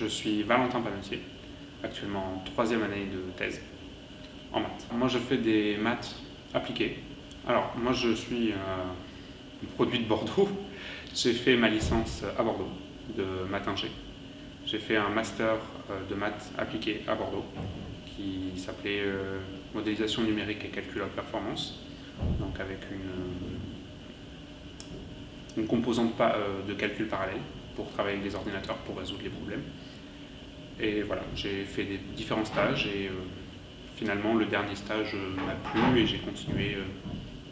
Je suis Valentin Panetier, actuellement en troisième année de thèse en maths. Moi je fais des maths appliquées. Alors moi je suis produit de Bordeaux. J'ai fait ma licence à Bordeaux de maths ingé. J'ai fait un master de maths appliquées à Bordeaux qui s'appelait modélisation numérique et calcul à haute performance, donc avec une composante de calcul parallèle pour travailler avec des ordinateurs pour résoudre les problèmes. Et voilà, j'ai fait différents stages et finalement le dernier stage m'a plu et j'ai continué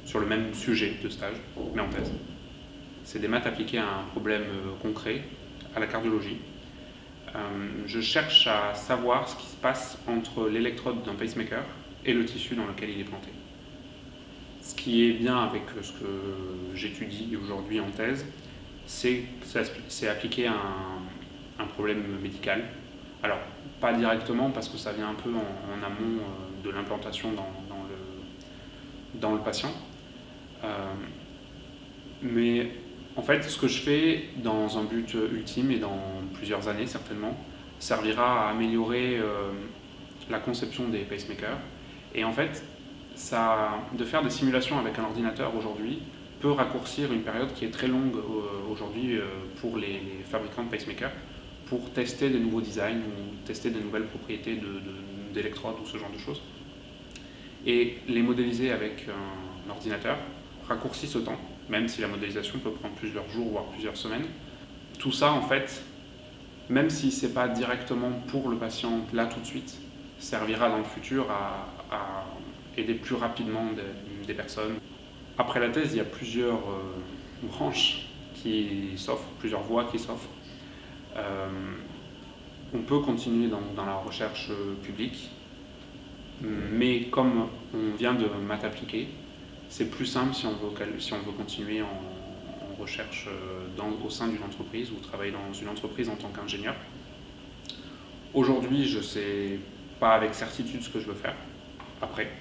sur le même sujet de stage, mais en thèse. C'est des maths appliquées à un problème concret, à la cardiologie. Je cherche à savoir ce qui se passe entre l'électrode d'un pacemaker et le tissu dans lequel il est planté. Ce qui est bien avec ce que j'étudie aujourd'hui en thèse, c'est appliqué à un problème médical. Alors, pas directement parce que ça vient un peu en amont de l'implantation dans le patient. Mais en fait, ce que je fais dans un but ultime et dans plusieurs années certainement, servira à améliorer la conception des pacemakers. Et en fait, de faire des simulations avec un ordinateur aujourd'hui peut raccourcir une période qui est très longue aujourd'hui pour les fabricants de pacemakers pour tester des nouveaux designs ou tester des nouvelles propriétés d'électrodes ou ce genre de choses. Et les modéliser avec un ordinateur raccourcit ce temps, même si la modélisation peut prendre plusieurs jours, voire plusieurs semaines. Tout ça, en fait, même si ce n'est pas directement pour le patient là tout de suite, servira dans le futur à aider plus rapidement des personnes. Après la thèse, il y a plusieurs branches qui s'offrent, plusieurs voies qui s'offrent. On peut continuer dans la recherche publique, mais comme on vient de maths appliquées, c'est plus simple si on veut continuer en recherche au sein d'une entreprise ou travailler dans une entreprise en tant qu'ingénieur. Aujourd'hui, je ne sais pas avec certitude ce que je veux faire après,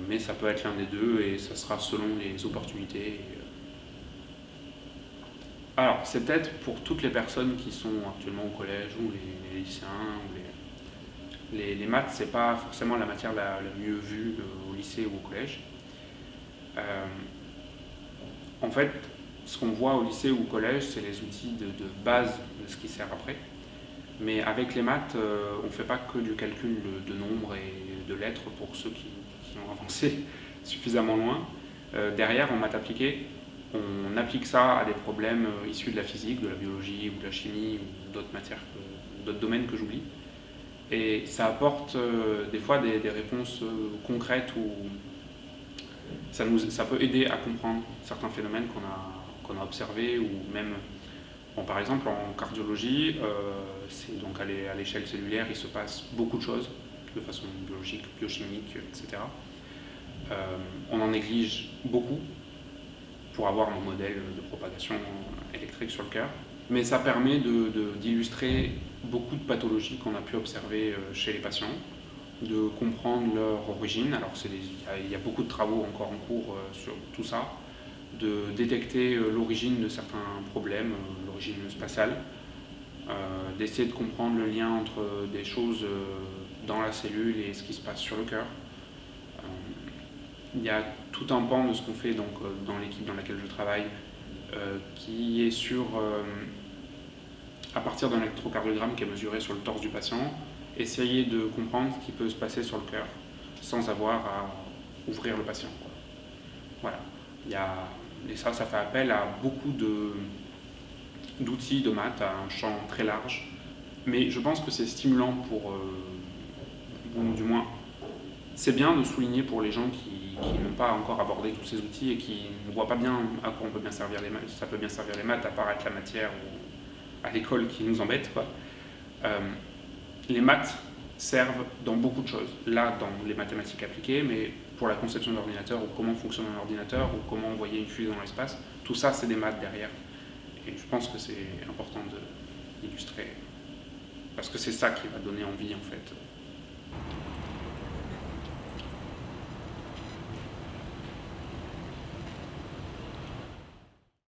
mais ça peut être l'un des deux et ça sera selon les opportunités. Alors, c'est peut-être pour toutes les personnes qui sont actuellement au collège ou les lycéens. Les maths, c'est pas forcément la matière la mieux vue au lycée ou au collège. En fait, ce qu'on voit au lycée ou au collège, c'est les outils de base de ce qui sert après. Mais avec les maths, on ne fait pas que du calcul de nombres et de lettres pour ceux qui ont avancé suffisamment loin. Derrière, en maths appliquées, on applique ça à des problèmes issus de la physique, de la biologie ou de la chimie ou d'autres matières, d'autres domaines que j'oublie. Et ça apporte des fois des réponses concrètes où ça peut aider à comprendre certains phénomènes qu'on a observés ou même, par exemple en cardiologie, c'est donc à l'échelle cellulaire, il se passe beaucoup de choses de façon biologique, biochimique, etc. On en néglige beaucoup pour avoir un modèle de propagation électrique sur le cœur. Mais ça permet d'illustrer beaucoup de pathologies qu'on a pu observer chez les patients, de comprendre leur origine. Alors il y a beaucoup de travaux encore en cours sur tout ça, de détecter l'origine de certains problèmes, l'origine spatiale, d'essayer de comprendre le lien entre des choses dans la cellule et ce qui se passe sur le cœur. Il y a tout un pan de ce qu'on fait donc, dans l'équipe dans laquelle je travaille qui est à partir d'un électrocardiogramme qui est mesuré sur le torse du patient, essayer de comprendre ce qui peut se passer sur le cœur sans avoir à ouvrir le patient. Voilà. Et ça fait appel à beaucoup d'outils de maths, à un champ très large. Mais je pense que c'est stimulant du moins, c'est bien de souligner pour les gens qui n'ont pas encore abordé tous ces outils et qui ne voient pas bien à quoi ça peut bien servir les maths, à part être la matière ou à l'école qui nous embête. Les maths servent dans beaucoup de choses. Là, dans les mathématiques appliquées, mais pour la conception d'ordinateur ou comment fonctionne un ordinateur ou comment envoyer une fusée dans l'espace, tout ça, c'est des maths derrière. Et je pense que c'est important d'illustrer, parce que c'est ça qui va donner envie, en fait.